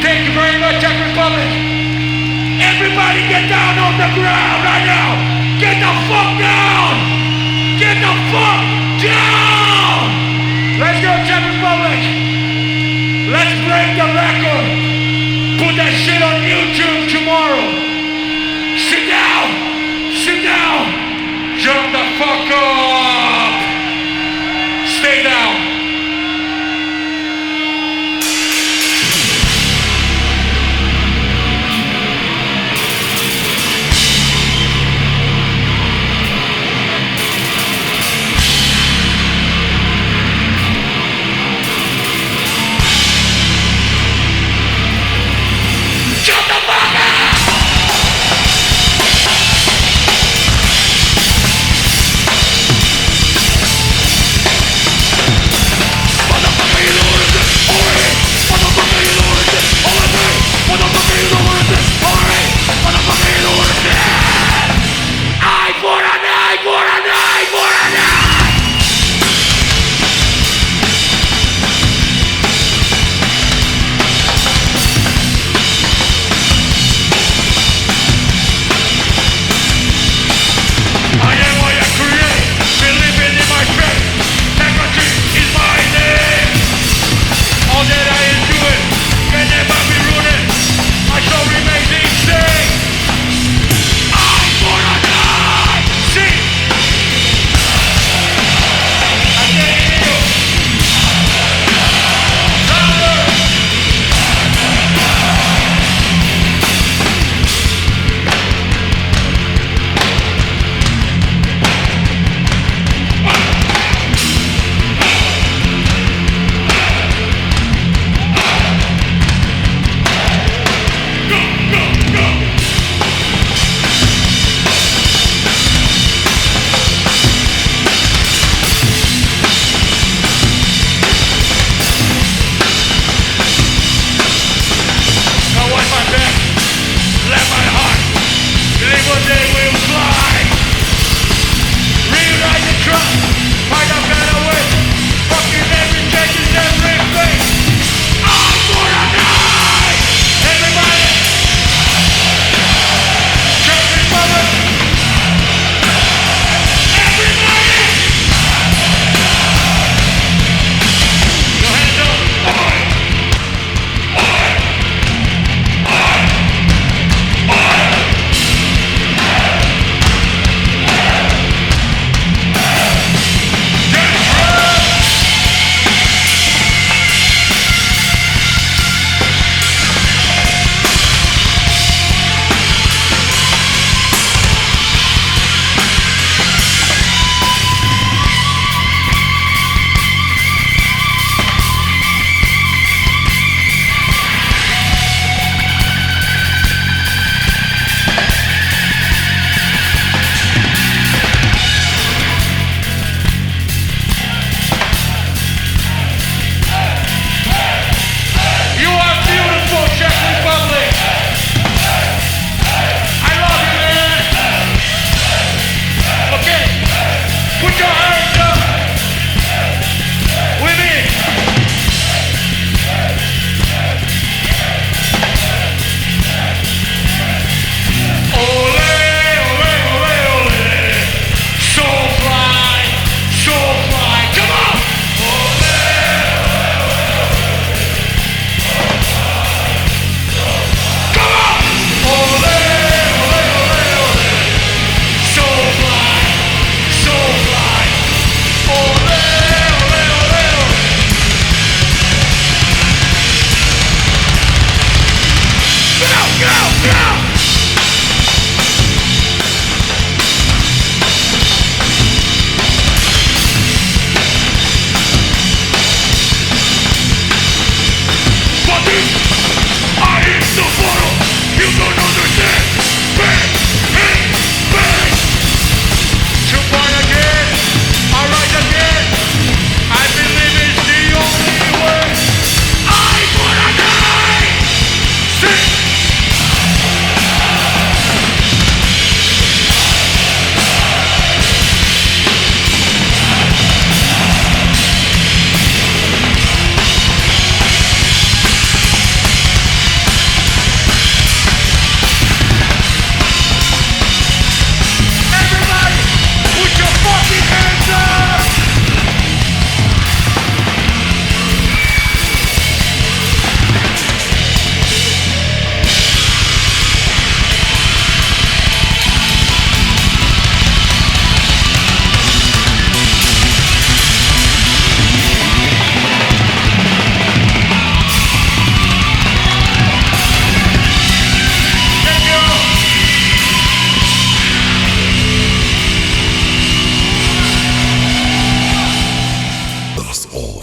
Thank you very much, Czech Republic. Everybody get down on the ground right now. Get the fuck down. Get the fuck down. Let's go, Czech Republic. Let's break the record. Put that shit on YouTube tomorrow. Sit down. Sit down. Jump the fuck up. Stay down.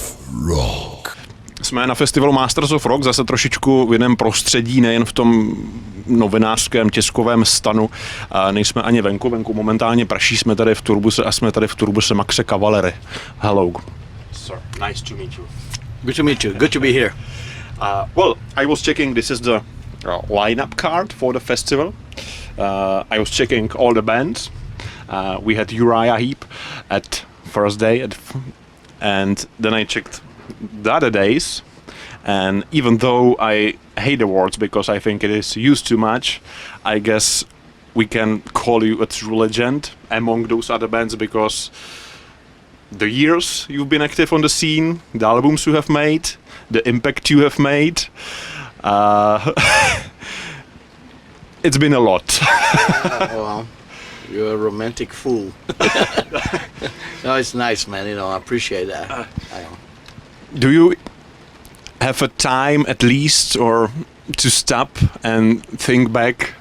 of Rock. Jsme na festivalu Masters of Rock, zase trošičku v jiném prostředí, nejen v tom novinářském tiskovém stanu. Nejsme ani venku momentálně prší, jsme tady v turbuse a jsme tady v turbuse Maxe Cavalery. Hello. Sir, nice to meet you. Good to meet you. Good to be here. Well, I was checking, this is the lineup card for the festival. I was checking all the bands. We had Uriah Heep at first day, and then I checked the other days, and even though I hate awards because I think it is used too much, I guess we can call you a true legend among those other bands because the years you've been active on the scene, the albums you have made, the impact you have made, it's been a lot. Well, you're a romantic fool. No, it's nice, man. I appreciate that. Do you have a time at least or to stop and think back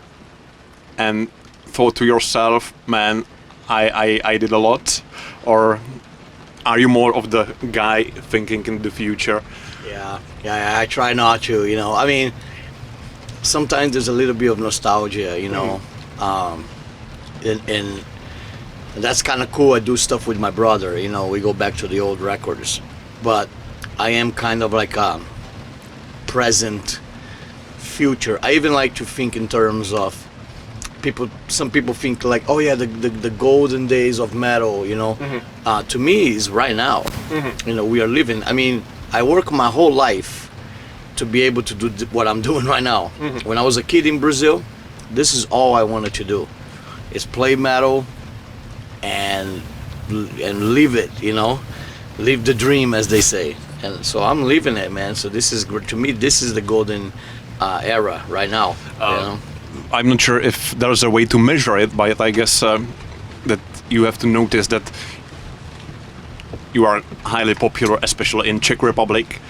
and thought to yourself, man, I did a lot? Or are you more of the guy thinking in the future? Yeah, I try not to, I mean, sometimes there's a little bit of nostalgia, and that's kind of cool. I do stuff with my brother, we go back to the old records, but I am kind of like a present future. I even like to think in terms of some people think like, oh yeah, the golden days of metal, to me is right now. We are living, I mean, I work my whole life to be able to do what I'm doing right now. When I was a kid in Brazil, this is all I wanted to do, is play metal and live it, live the dream, as they say. And so I'm living it, man. So this is, to me, this is the golden era right now. I'm not sure if there's a way to measure it, but I guess that you have to notice that you are highly popular, especially in Czech Republic,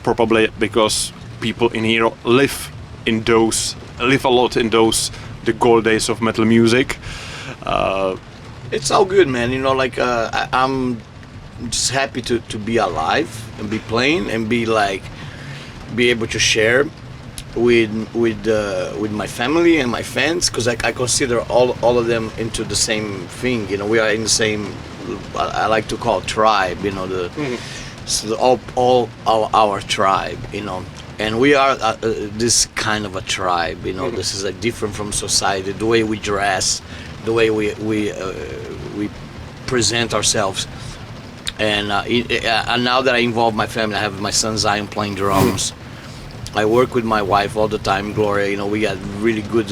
probably because people in here live a lot in those the gold days of metal music. It's all good, man. I'm just happy to be alive and be playing and be able to share with my family and my fans, because I consider all of them into the same thing. We are in the same, I like to call tribe. So all our tribe. And we are this kind of a tribe. This is different from society. The way we dress, the way we present ourselves. And now that I involve my family, I have my son Zyon playing drums. I work with my wife all the time, Gloria. We got really good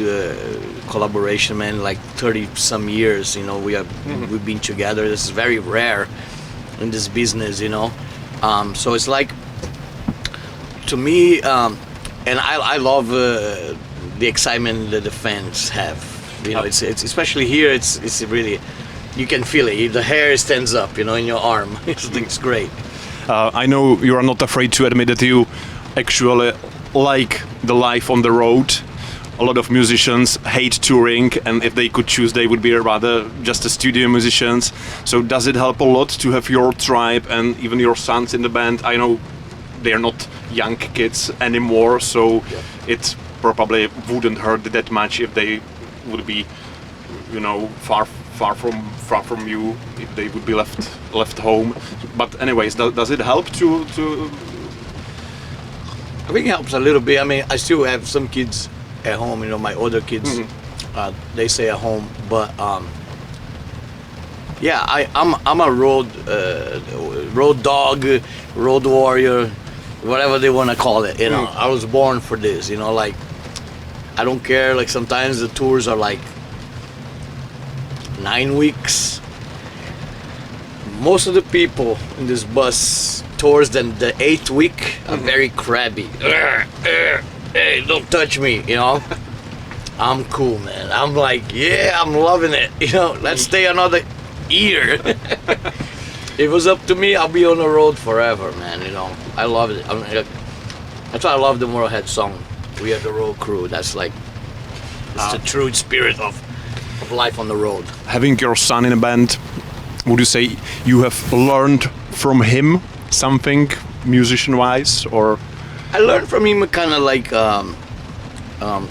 collaboration, man. Like 30 some years. We've been together. This is very rare in this business. So it's like, to me, and I love the excitement that the fans have. It's especially here. It's really, you can feel it. The hair stands up, in your arm. It's great. I know you are not afraid to admit that you actually like the life on the road. A lot of musicians hate touring, and if they could choose, they would be rather just the studio musicians. So does it help a lot to have your tribe and even your sons in the band? I know they're not young kids anymore, so it probably wouldn't hurt that much if they would be, far from you, if they would be left home. But anyways, does it help to? I think it helps a little bit. I mean, I still have some kids at home. My older kids, they stay at home. But I'm a road dog, road warrior, whatever they want to call it. I was born for this. I don't care. Sometimes the tours are 9 weeks. Most of the people in this bus towards the 8th week are very crabby. Hey, don't touch me, I'm cool, man. I'm I'm loving it. Let's stay another year. If it was up to me, I'll be on the road forever, man. I love it. That's why I love the Motorhead song, We Are the Road Crew. That's it's the true spirit of life on the road. Having your son in a band, would you say you have learned from him something musician-wise, or? I learned from him kind of like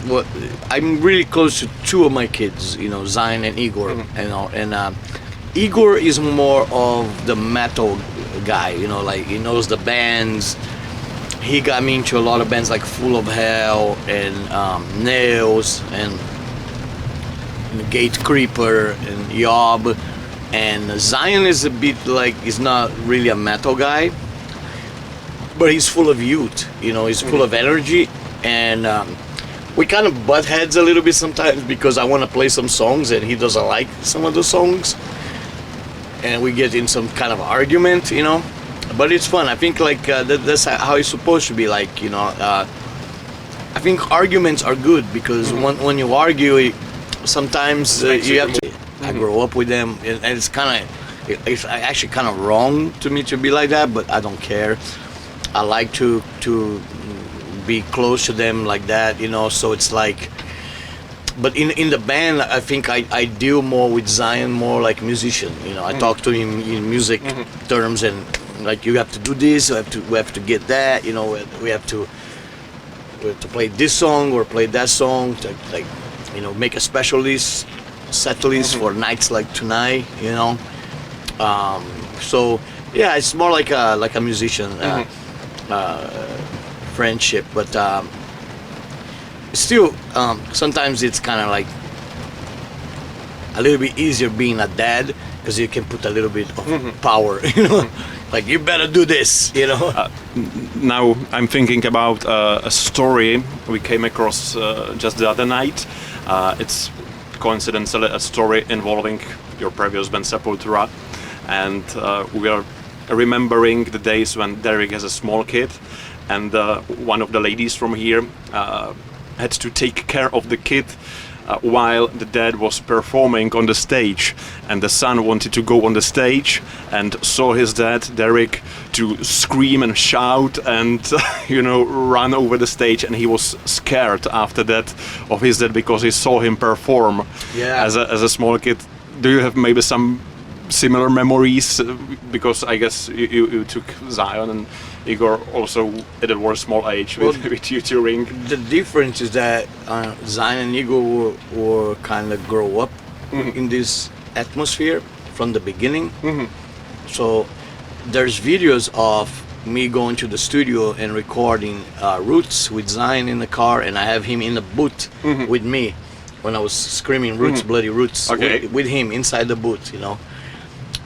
what I'm really close to two of my kids, you know, Zyon and Igor, you know, and Igor is more of the metal guy, you know, like he knows the bands. He got me into a lot of bands like Full of Hell and Nails and Gate Creeper and Yob. And Zyon is a bit like, he's not really a metal guy, but he's full of youth, you know, he's full of energy. And we kind of butt heads a little bit sometimes because I want to play some songs and he doesn't like some of the songs. And we get in some kind of argument, you know. But it's fun. I think like that's how it's supposed to be. Like, you know, I think arguments are good because when you argue, sometimes you have to. I grow up with them, and it's kind of, it's actually kind of wrong to me to be like that. But I don't care. I like to be close to them like that, you know. So it's like, but in the band, I think I deal more with Zyon, more like musician. You know, I talk to him in music terms and. Like, you have to do this, we have to get that, you know, we have to play this song or play that song, to, like, you know, make a set list for nights like tonight, you know. So yeah, it's more like a musician friendship, but still sometimes it's kind of like a little bit easier being a dad because you can put a little bit of power, you know. Like, you better do this, you know. Now I'm thinking about a story we came across just the other night. It's coincidentally a story involving your previous band Sepultura, and we are remembering the days when Derek as a small kid, and one of the ladies from here had to take care of the kid while the dad was performing on the stage, and the son wanted to go on the stage and saw his dad, Derek, to scream and shout and you know, run over the stage, and he was scared after that of his dad because he saw him perform as a small kid. Do you have maybe some similar memories? Because I guess you took Zyon and Igor also at a very small age with you touring. The difference is that Zyon and Igor were kind of grow up in this atmosphere from the beginning. So there's videos of me going to the studio and recording Roots with Zyon in the car, and I have him in the booth with me when I was screaming Roots, Bloody Roots, with him inside the booth, you know.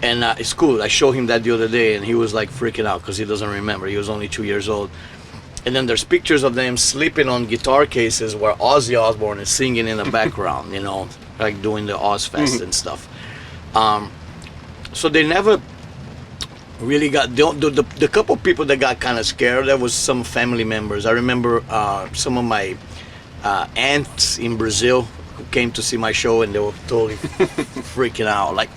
And it's cool. I showed him that the other day, and he was like freaking out because he doesn't remember. He was only 2 years old. And then there's pictures of them sleeping on guitar cases where Ozzy Osbourne is singing in the background, you know, like doing the Ozfest and stuff. So they never really got the couple people that got kind of scared. There was some family members. I remember some of my aunts in Brazil who came to see my show, and they were totally freaking out, like,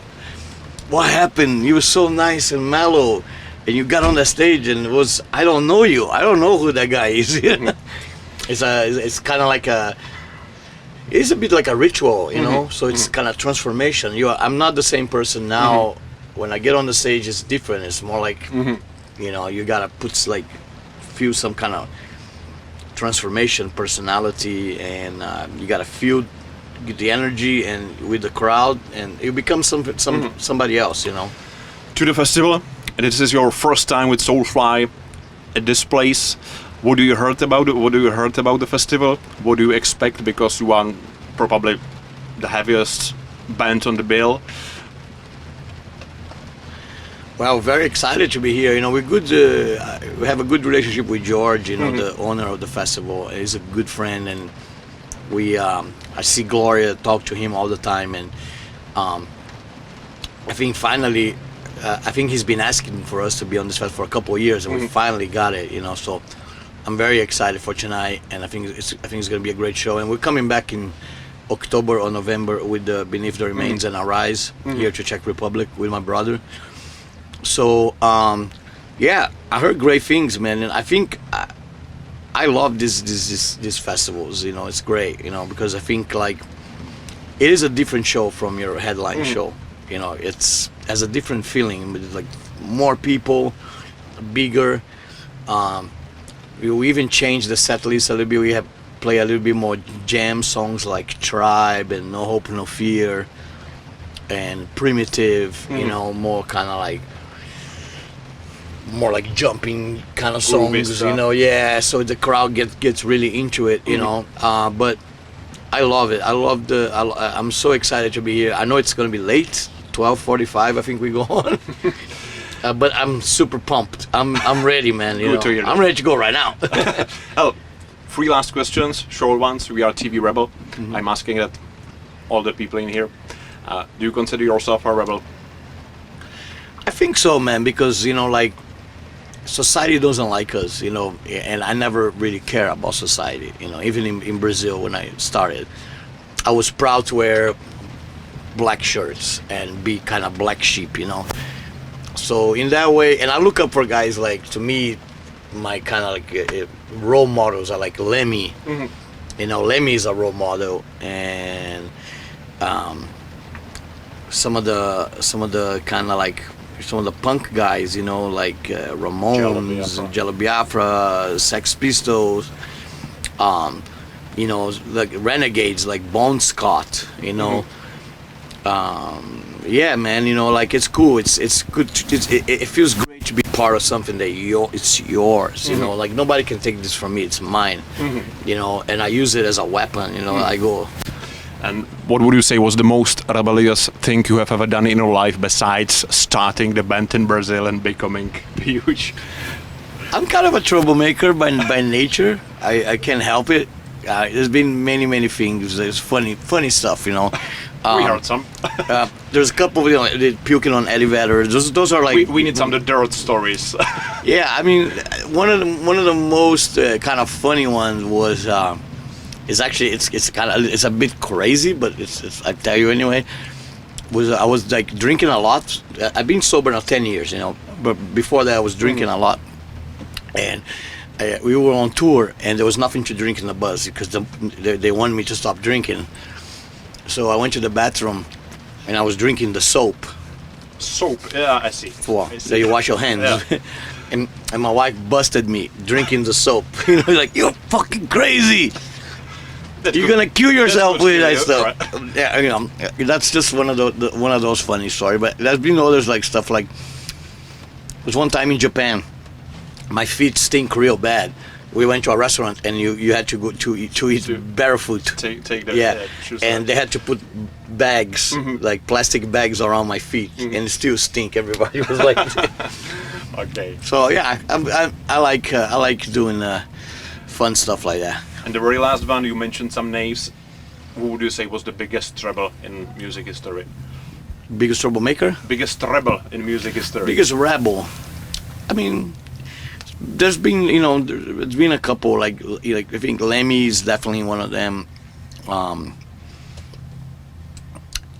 what happened? You were so nice and mellow, and you got on the stage and it was, I don't know you. I don't know who that guy is. It's kind of like it's a bit like a ritual, you know. So it's kind of transformation. I'm not the same person now. When I get on the stage, it's different. It's more like, you know, you gotta feel some kind of transformation, personality, and you gotta feel the energy and with the crowd, and you become somebody else, you know. To the festival, and this is your first time with SOULFLY at this place. What do you heard about it? What do you heard about the festival? What do you expect? Because you are probably the heaviest band on the bill. Well, very excited to be here. You know, we're good. We have a good relationship with George, you know, the owner of the festival. He's a good friend, and I see Gloria, talk to him all the time, and I think finally, I think he's been asking for us to be on this festival for a couple of years, and we finally got it, you know. So I'm very excited for tonight, and I think it's going to be a great show. And we're coming back in October or November with the Beneath the Remains and Arise here to Czech Republic with my brother. So yeah, I heard great things, man, and I think I love these festivals. You know, it's great. You know, because I think like it is a different show from your headline show. You know, it's has a different feeling, with like more people, bigger. We even changed the set list a little bit. We have play a little bit more jam songs like Tribe and No Hope No Fear and Primitive, you know, more kind of like more like jumping kind of songs, you know. Yeah, so the crowd gets really into it, you know. But I love it. I'm so excited to be here. I know it's gonna be late, 12:45 I think we go on. But I'm super pumped. I'm ready, man. You know? To hear I'm ready to go right now. Oh, 3 last questions, short ones. We are TV Rebel. I'm asking that all the people in here. Do you consider yourself a rebel? I think so, man, because, you know, like, society doesn't like us, you know, and I never really care about society, you know. Even in Brazil, when I started, I was proud to wear black shirts and be kind of black sheep, you know. So in that way, and I look up for guys like, to me, my kind of like role models are like Lemmy. You know, Lemmy is a role model, and some of the kind of like some of the punk guys, you know, like Ramones, and Jello Biafra, Sex Pistols, you know, like Renegades, like Bon Scott, you know. Yeah, man, you know, like, it's cool. It's good. It feels great to be part of something that it's yours. You know, like, nobody can take this from me. It's mine. You know, and I use it as a weapon. You know, I go. And what would you say was the most rebellious thing you have ever done in your life besides starting the band in Brazil and becoming huge? I'm kind of a troublemaker by nature. I can't help it. There's been many things. There's funny stuff, you know. We heard some. There's a couple, you know, puking on elevators. Those are like. We need some of the dirt stories. Yeah, I mean, one of the most kind of funny ones was. It's actually it's a bit crazy, but it's I tell you anyway. I was like drinking a lot. I've been sober now 10 years, you know. But before that, I was drinking a lot, and we were on tour, and there was nothing to drink in the bus because they wanted me to stop drinking. So I went to the bathroom, and I was drinking the soap. Soap, yeah, I see. So you wash your hands. Yeah. and my wife busted me drinking the soap. You know, like, you're fucking crazy. You're gonna kill yourself with that stuff. Right. Yeah, you know, that's just one of those funny stories. But there's been others like stuff like. There was one time in Japan, my feet stink real bad. We went to a restaurant and you had to go to eat barefoot. Take that. Yeah, and they had to put bags, like plastic bags, around my feet, and it still stink. Everybody was like. Okay. So yeah, I like doing fun stuff like that. And the very last one, you mentioned some names. Who would you say was the biggest rebel in music history? Biggest troublemaker? Biggest rebel in music history. Biggest rebel. I mean, there's been, you know, there's been a couple, like I think Lemmy is definitely one of them. I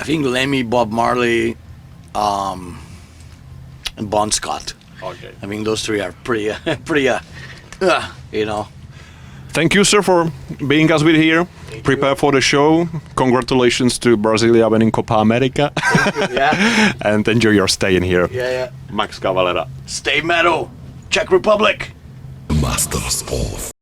think Lemmy, Bob Marley, and Bon Scott. Okay. I mean, those three are pretty, you know. Thank you, sir, for being us with here. Prepare for the show. Congratulations to Brasilia winning Copa America. Yeah. And enjoy your stay in here. Yeah. Max Cavalera. Stay metal, Czech Republic. Masters of